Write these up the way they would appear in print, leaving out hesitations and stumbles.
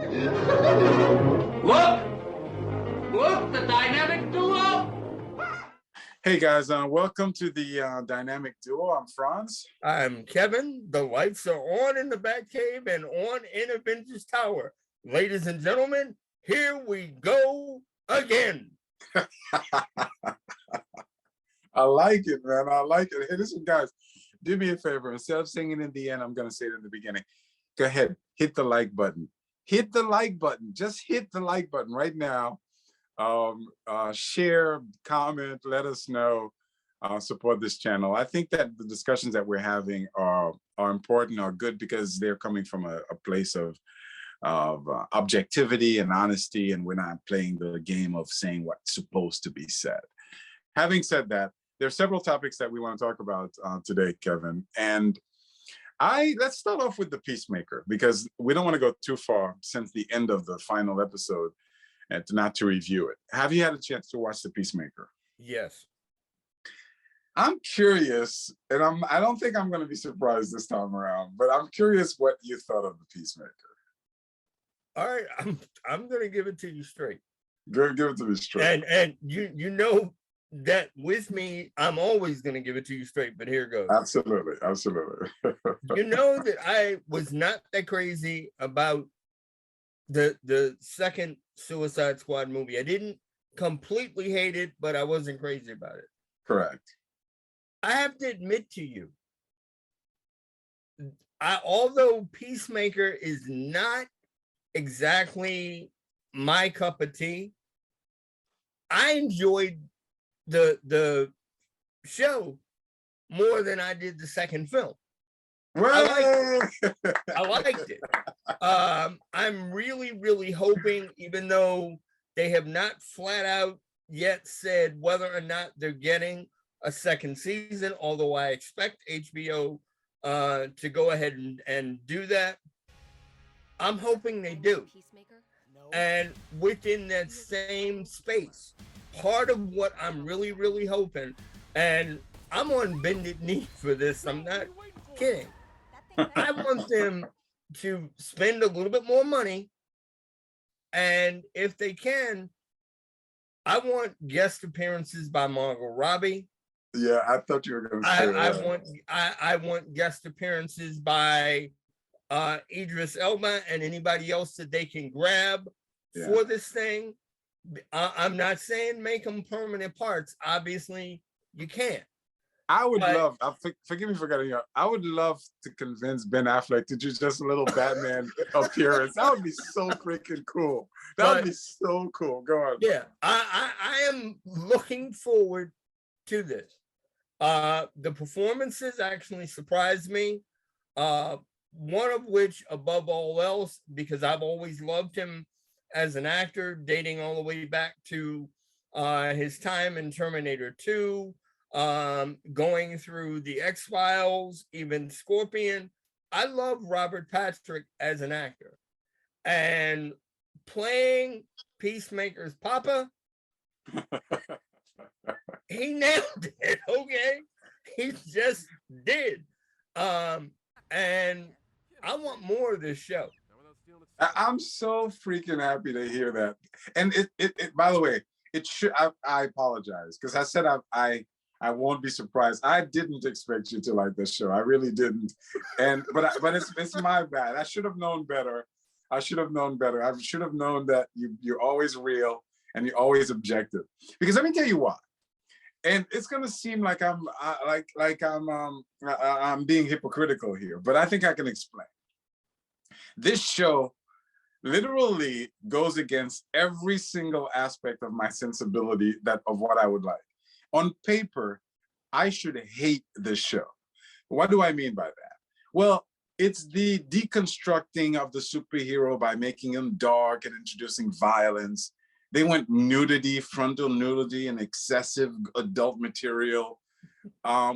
Look! Look, the dynamic duo! Hey guys, welcome to the Dynamic Duo. I'm Franz. I'm Kevin. The lights are on in the Batcave and on in Avengers Tower. Ladies and gentlemen, here we go again. I like it, man. I like it. Hey, listen, guys, do me a favor. Instead of singing in the end, I'm going to say it in the beginning. Go ahead, hit the like button. Hit the like button. Just hit the like button right now. Share, comment, let us know, support this channel. I think that the discussions that we're having are important, are good, because they're coming from a place of objectivity and honesty, and we're not playing the game of saying what's supposed to be said. Having said that, there are several topics that we want to talk about today, Kevin. And let's start off with the Peacemaker, because we don't want to go too far since the end of the final episode and not to review it. Have you had a chance to watch the Peacemaker? Yes. I'm curious, and I don't think I'm going to be surprised this time around, but I'm curious what you thought of the Peacemaker. All right, I'm going to give it to you straight. Give it to me straight. And you know that with me, I'm always going to give it to you straight, but here it goes. Absolutely, absolutely. You know that I was not that crazy about the second Suicide Squad movie. I didn't completely hate it, but I wasn't crazy about it. Correct. I have to admit to you, although Peacemaker is not exactly my cup of tea, I enjoyed the show more than I did the second film. I liked it. I'm really hoping, even though they have not flat out yet said whether or not they're getting a second season, although I expect HBO to go ahead and do that. I'm hoping they do. And within that same space, part of what I'm really hoping, and I'm on bended knee for this, I'm not kidding. I want them to spend a little bit more money, and if they can, I want guest appearances by Margot Robbie. Yeah, I thought you were going to say that. I want guest appearances by Idris Elba and anybody else that they can grab for this thing. I'm not saying make them permanent parts. Obviously, you can't. I would love, forgive me for cutting you off, I would love to convince Ben Affleck to do just a little Batman appearance. That would be so freaking cool. That would be so cool. Go on. Yeah, I am looking forward to this. The performances actually surprised me. One of which, above all else, because I've always loved him as an actor, dating all the way back to his time in Terminator 2, going through the X-Files, even Scorpion. I love Robert Patrick as an actor, and playing Peacemaker's Papa, he nailed it. Okay, he just did. And I want more of this show. I'm so freaking happy to hear that. And it by the way, it should. I apologize, because I said I won't be surprised. I didn't expect you to like this show. I really didn't. But it's my bad. I should have known better. I should have known better. I should have known that you're always real and you're always objective. Because let me tell you why. And it's gonna seem like I'm being hypocritical here, but I think I can explain. This show literally goes against every single aspect of my sensibility of what I would like. On paper, I should hate this show. What do I mean by that? Well, it's the deconstructing of the superhero by making him dark and introducing violence. They went nudity, frontal nudity, and excessive adult material,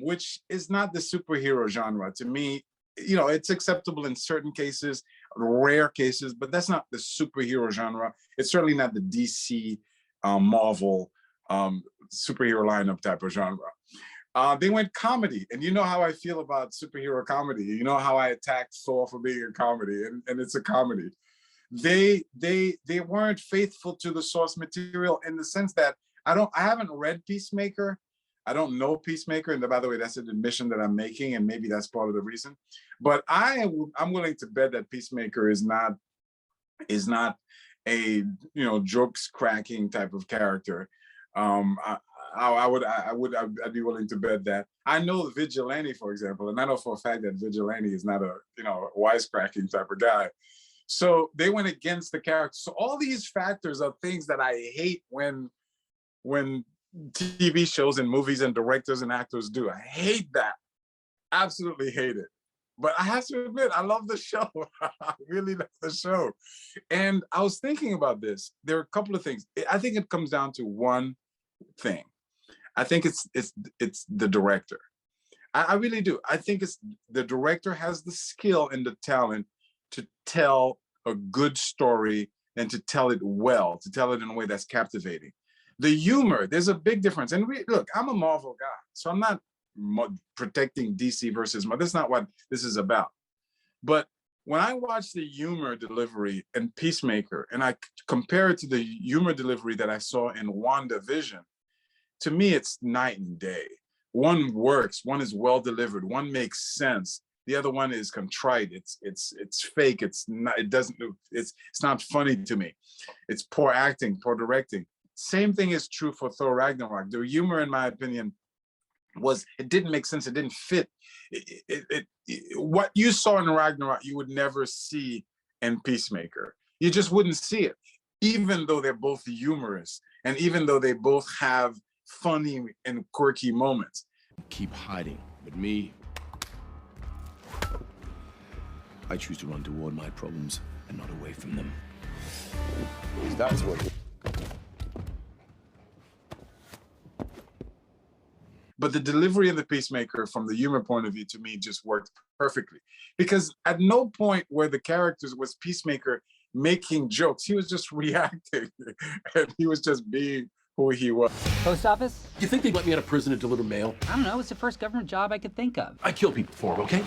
which is not the superhero genre. To me, you know, it's acceptable in certain cases, rare cases, but that's not the superhero genre. It's certainly not the DC, Marvel, superhero lineup type of genre. They went comedy, and you know how I feel about superhero comedy. You know how I attacked Thor for being a comedy, and it's a comedy. they weren't faithful to the source material, in the sense that I haven't read Peacemaker. I don't know Peacemaker, and by the way, that's an admission that I'm making, and maybe that's part of the reason. But I'm willing to bet that Peacemaker is not a jokes cracking type of character. I'd be willing to bet that. I know Vigilante, for example, and I know for a fact that Vigilante is not a wisecracking type of guy. So they went against the character. So all these factors are things that I hate when TV shows and movies and directors and actors do. I hate that. Absolutely hate it. But I have to admit, I love the show. I really love the show. And I was thinking about this. There are a couple of things. I think it comes down to one thing. I think it's the director. I really do. I think it's the director has the skill and the talent to tell a good story and to tell it well, to tell it in a way that's captivating. The humor, there's a big difference. And look, I'm a Marvel guy, so I'm not protecting DC versus Marvel. That's not what this is about. But when I watch the humor delivery in Peacemaker and I compare it to the humor delivery that I saw in WandaVision, to me, it's night and day. One works, one is well delivered, one makes sense. The other one is contrite. It's fake. It's not funny to me. It's poor acting, poor directing. Same thing is true for Thor Ragnarok. The humor, in my opinion, it didn't make sense. It didn't fit. What you saw in Ragnarok, you would never see in Peacemaker. You just wouldn't see it, even though they're both humorous and even though they both have funny and quirky moments. Keep hiding, but me, I choose to run toward my problems and not away from them. That's what. But the delivery of the Peacemaker from the humor point of view, to me, just worked perfectly. Because at no point where the characters was Peacemaker making jokes. He was just reacting. And he was just being who he was. Post office? You think they'd let me out of prison to deliver mail? I don't know. It's the first government job I could think of. I kill people for it, okay?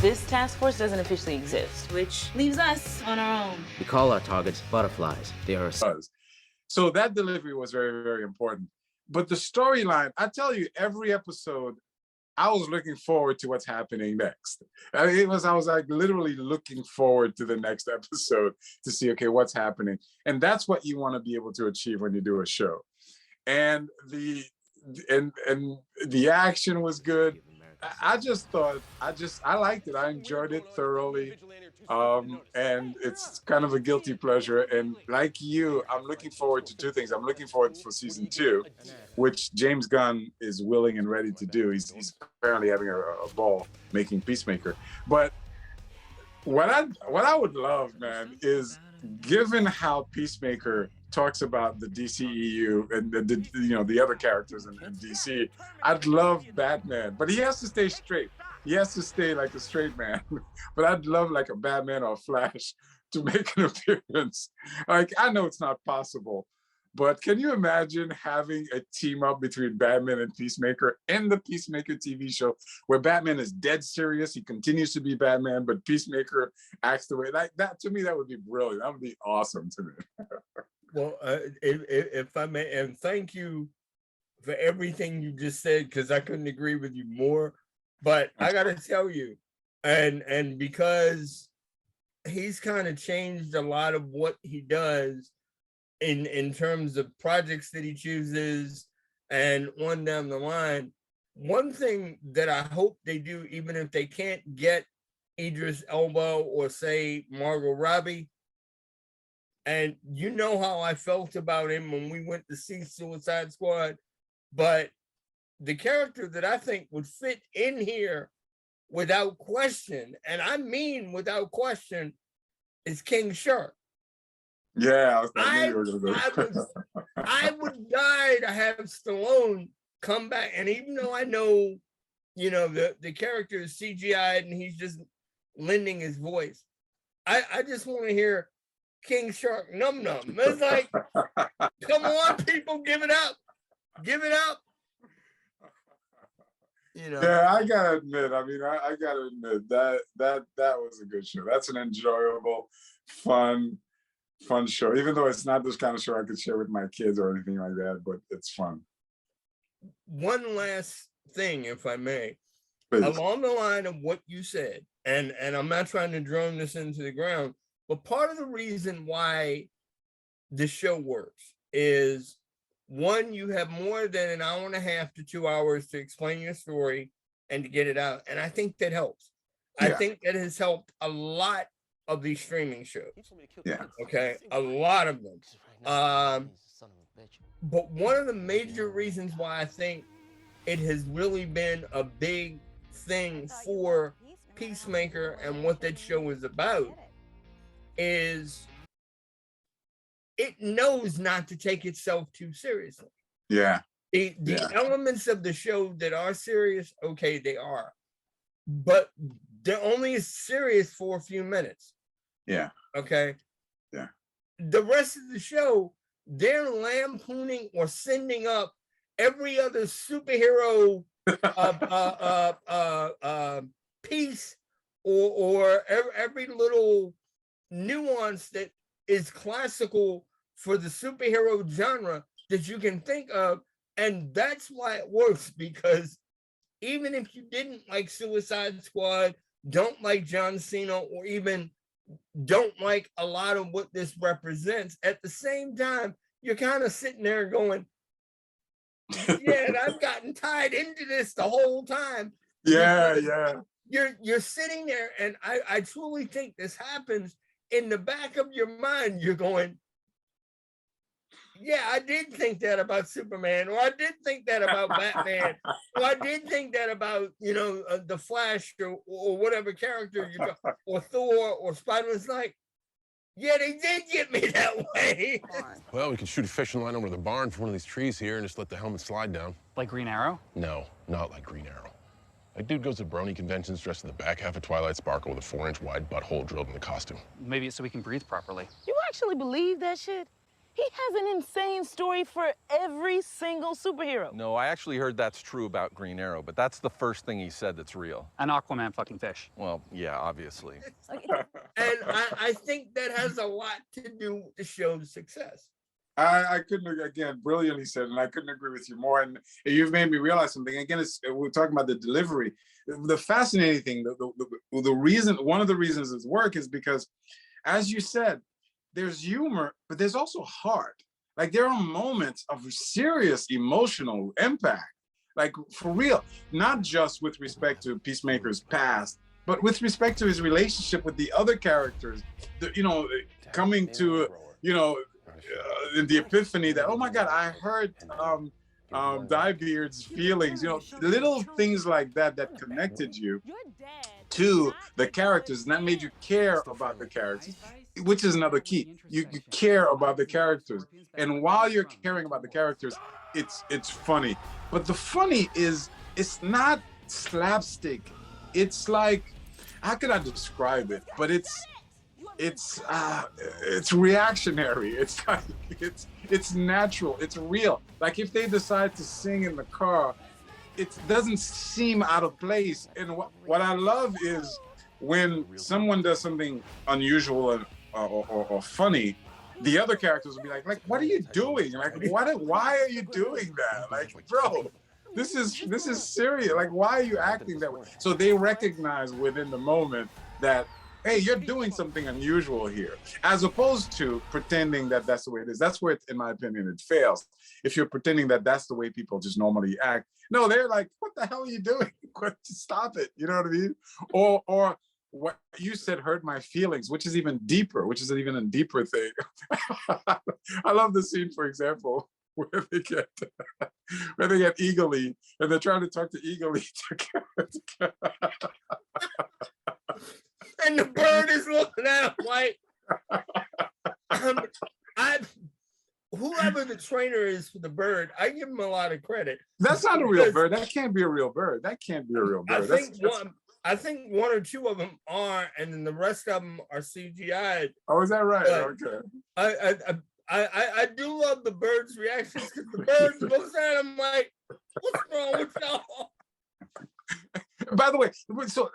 This task force doesn't officially exist, which leaves us on our own. We call our targets butterflies. They are. So that delivery was very, very important. But the storyline, I tell you, every episode, I was looking forward to what's happening next. I was like literally looking forward to the next episode to see, okay, what's happening. And that's what you want to be able to achieve when you do a show. And the action was good. I liked it. I enjoyed it thoroughly. And it's kind of a guilty pleasure. And like you, I'm looking forward to two things. I'm looking forward for season 2, which James Gunn is willing and ready to do. He's apparently having a ball making Peacemaker. But what I would love, man, is given how Peacemaker talks about the DCEU and the other characters in DC, I'd love Batman, but he has to stay straight. He has to stay like a straight man. But I'd love like a Batman or a Flash to make an appearance. Like, I know it's not possible, but can you imagine having a team up between Batman and Peacemaker in the Peacemaker TV show where Batman is dead serious, he continues to be Batman, but Peacemaker acts the way like that? To me, that would be brilliant. That would be awesome to me. Well, if I may, and thank you for everything you just said, because I couldn't agree with you more. But I got to tell you, and because he's kind of changed a lot of what he does in terms of projects that he chooses and on down the line, one thing that I hope they do, even if they can't get Idris Elba or say Margot Robbie, and you know how I felt about him when we went to see Suicide Squad, but the character that I think would fit in here without question, and I mean without question, is King Shark. Yeah, I would die to have Stallone come back, and even though I know, the character is CGI'd and he's just lending his voice, I just want to hear King Shark Num Num. It's like, come on, people, give it up. Give it up. You know. Yeah, I gotta admit. I mean, I gotta admit that was a good show. That's an enjoyable, fun show. Even though it's not this kind of show I could share with my kids or anything like that, but it's fun. One last thing, if I may, Please. along the line of what you said, and I'm not trying to drone this into the ground, but part of the reason why the show works is, one, you have more than an hour and a half to 2 hours to explain your story and to get it out. And I think that helps. Yeah. I think that has helped a lot of these streaming shows. Yeah. Okay. A lot of them. But one of the major reasons why I think it has really been a big thing for Piecemaker and what that show is about is it knows not to take itself too seriously. Yeah. The elements of the show that are serious, okay, they are, but they're only serious for a few minutes. Yeah. Okay. Yeah. The rest of the show, they're lampooning or sending up every other superhero piece or every little nuance that is classical for the superhero genre that you can think of. And that's why it works, because even if you didn't like Suicide Squad, don't like John Cena, or even don't like a lot of what this represents, at the same time, you're kind of sitting there going, yeah, and I've gotten tied into this the whole time. Yeah. You're sitting there, and I truly think this happens in the back of your mind. You're going, yeah, I did think that about Superman, or I did think that about Batman, or I did think that about, the Flash, or whatever character you got, or Thor, or Spider-Man's like, yeah, they did get me that way. Well, we can shoot a fishing line over the barn for one of these trees here and just let the helmet slide down. Like Green Arrow? No, not like Green Arrow. That dude goes to brony conventions dressed in the back half of Twilight Sparkle with a 4-inch wide butthole drilled in the costume. Maybe it's so we can breathe properly. You actually believe that shit? He has an insane story for every single superhero. No, I actually heard that's true about Green Arrow, but that's the first thing he said that's real. An Aquaman fucking fish. Well, yeah, obviously. And I think that has a lot to do with the show's success. I couldn't, again, brilliantly said, and I couldn't agree with you more. And you've made me realize something. Again, we're talking about the delivery. The fascinating thing, the reason, one of the reasons it's work is because, as you said, there's humor, but there's also heart. Like, there are moments of serious emotional impact, like for real, not just with respect to Peacemaker's past, but with respect to his relationship with the other characters, coming to, in the epiphany that, oh my God, I heard Diebeard's feelings, little things like that connected you to the characters, and that made you care about the characters, which is another key. You care about the characters, and while you're caring about the characters, it's funny. But the funny is, it's not slapstick. It's like, how could I describe it? But it's reactionary. It's like, it's natural. It's real. Like, if they decide to sing in the car, it doesn't seem out of place. And what I love is when someone does something unusual or funny, the other characters will be like, what are you doing? Like, why are you doing that? Like, bro, this is serious. Like, why are you acting that way? So they recognize within the moment that, hey, you're doing something unusual here, as opposed to pretending that that's the way it is. That's where, in my opinion, it fails. If you're pretending that that's the way people just normally act. No, they're like, what the hell are you doing? Stop it. You know what I mean? Or what you said hurt my feelings, which is even deeper, which is even a deeper thing. I love the scene, for example, where they get Eagle-E, and they're trying to talk to Eagle-E And the bird is looking at him like, whoever the trainer is for the bird, I give him a lot of credit. That's not a real bird. That can't be a real bird. That can't be a real bird. I think one or two of them are, and then the rest of them are CGI. Oh, is that right? Okay. I do love the bird's reactions, because the bird looks at him like, what's wrong with y'all? By the way, so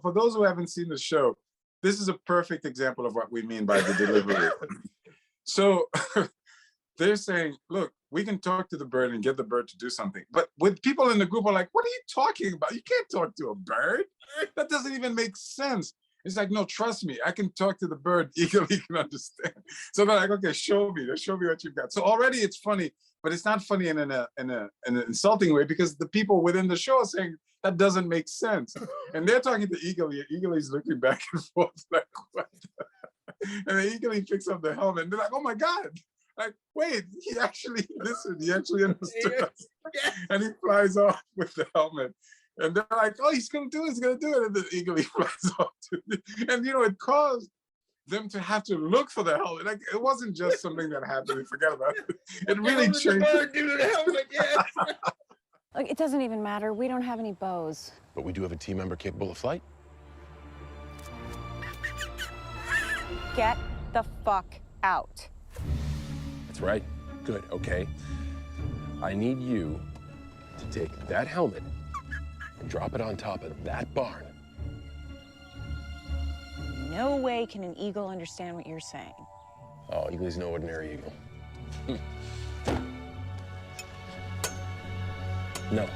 for those who haven't seen the show, this is a perfect example of what we mean by the delivery. So they're saying, look, we can talk to the bird and get the bird to do something. But with people in the group are like, what are you talking about? You can't talk to a bird. That doesn't even make sense. It's like, no, trust me, I can talk to the bird, eagerly can understand. So they're like, okay, show me what you've got. So already it's funny, but it's not funny in an insulting way, because the people within the show are saying that doesn't make sense. And they're talking to Eagerly, and Eagerly's looking back and forth like, what? And then Eagerly picks up the helmet, and they're like, oh my God. Like, wait, he actually listened, he actually understood us. And he flies off with the helmet. And they're like, oh, he's gonna do it, And then Eagerly flies off. And it caused them to have to look for the helmet. Like, it wasn't just something that happened, we forgot about it. It really changed. The helmet, yes. Look, it doesn't even matter. We don't have any bows. But we do have a team member capable of flight. Get the fuck out. That's right. Good, okay. I need you to take that helmet and drop it on top of that barn. No way can an eagle understand what you're saying. Oh, Eagle's no ordinary eagle. No,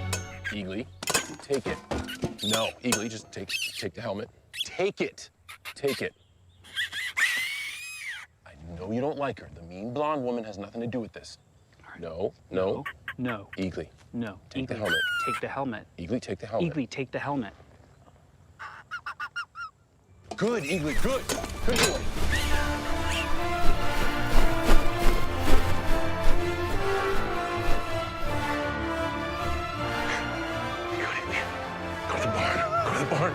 Eagly, take it. No, Eagly, just take the helmet. Take it. Take it. I know you don't like her. The mean blonde woman has nothing to do with this. Right. No. Eagly. No. Take the Eagly, helmet. Take the helmet. Eagly, take the helmet. Eagly, take the helmet. Good, Eagly, good. Good boy. Go to the barn. Go to the barn.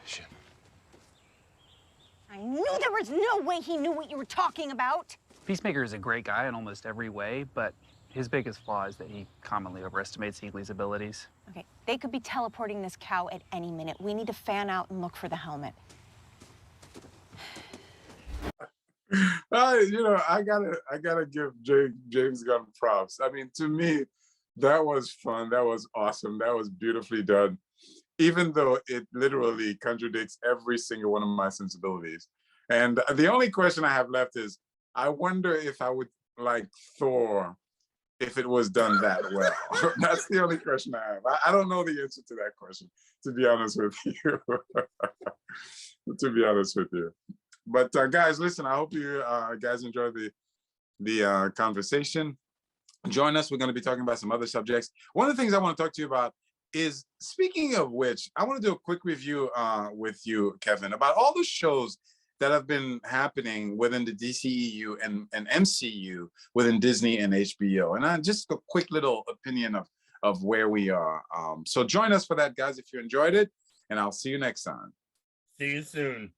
Shit. I knew there was no way he knew what you were talking about. Peacemaker is a great guy in almost every way, but his biggest flaw is that he commonly overestimates Eagly's abilities. Okay, they could be teleporting this cow at any minute. We need to fan out and look for the helmet. I gotta give James Gunn props. I mean, to me, that was fun. That was awesome. That was beautifully done, even though it literally contradicts every single one of my sensibilities. And the only question I have left is, I wonder if I would like Thor if it was done that well. That's the only question I have. I don't know the answer to that question, to be honest with you. To be honest with you. But guys, listen, I hope you guys enjoy the conversation. Join us. We're going to be talking about some other subjects. One of the things I want to talk to you about is, speaking of which, I want to do a quick review with you, Kevin, about all the shows that have been happening within the DCEU and MCU within Disney and HBO. And just a quick little opinion of where we are. So join us for that, guys, if you enjoyed it, and I'll see you next time. See you soon.